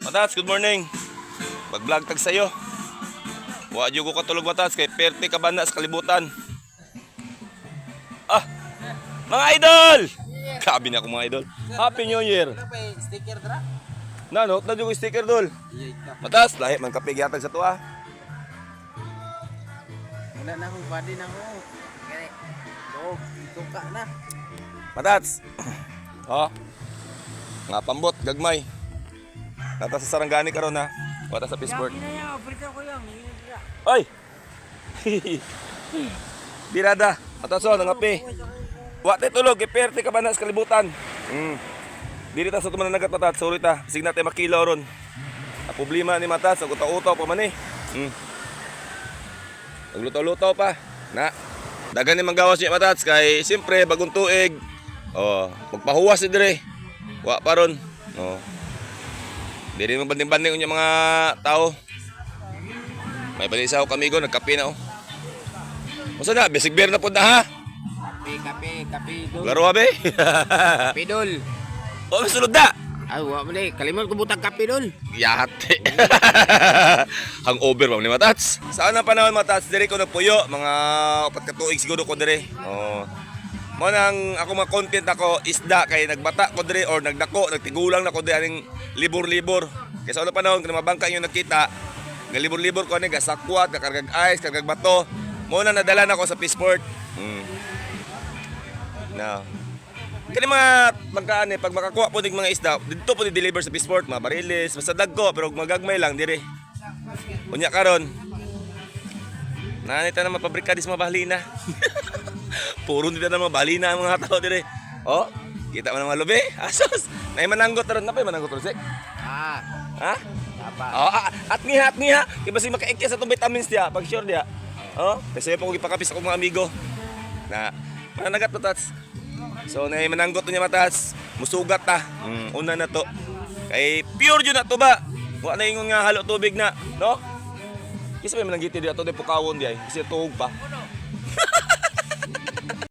Matats, good morning. Mag-vlog tag sayo. Wa jud ko katulog Matats kay perte ka banda sa kalibutan. Ah, mga idol. Sabi na ako mga idol. Happy New Year. Sticker dra. Nanot na jud ko sticker dol. Matats, lahi man kapig yatag sa tuwa. Wala na akong body na ko. Gani. Tuka na. Matats. Oh. Nga pambot gagmay. Nata sa Sarangani karon ha. Wata sa Peaceport. Oy. Birada, ataso nangapi. Wa tay tulog, iperte ka ba na sa kalibutan. Dili ta sa tuman nagat Matats, sorry ta. Bisig na tay makilaw ron. Ang problema ni Matats, ang utaw-utaw pa man eh. Naglutaw-lutaw pa. Na. Dagan ni manggawas niya Matats kay siyempre bagong tuig. Oh, magpahuwas ni dire. Wa pa ron. Oh. Dili mo banding-banding unya mga tao. May balisa ako kamigo, nagkape na oh. Musa na, bisig beer na po na ha? Kape dol. Laro be? Kape dol. Oh, masulod na. Ay, wa mo ni kalimot ko butang kape dol. Yate. Hangover ba ni Matats? Saan ang panahon Matats? Dire ko nagpuyo, mga 4 ka tuig siguro ko dire. Oh. Mo nang ako mga content ako isda kay nagbata ko dire or nagdako, nagtigulang na ko dire aning libur-libur. Kaya sa una panahon kung mabangka yung nakita, nga libur-libur ko ani gasakwat, kargag ice, kargag bato. Mo na nadala na ako sa Peaceport. Now, kani mga magkaan pag makakuha po dig mga isda, dito po di-deliver sa Peaceport, mga bariles, basta dagko pero magagmay lang dire. Unya karon. Nanita na mapabrika dis mga bahalina. Puro nila na mga bahalina ang mga tao dire. Oh, kita mo na mga lubi. Asos. Nay mananggot ron na pa mananggot ron sik. Ah, Ha? tapa. Oh, at niha. Iba si makaikya sa tong vitamins dia, pag sure dia. Oh, kasi pa ko gipakapis ako mga amigo. Na mananagat Matats. So nay mananggot niya Matats. Musugat ta. Una na to. Kay pure jud na to ba? Wa na ingon nga halo tubig na, no? Kisa may mananggiti dia to de pukawon dia, kasi tuog pa.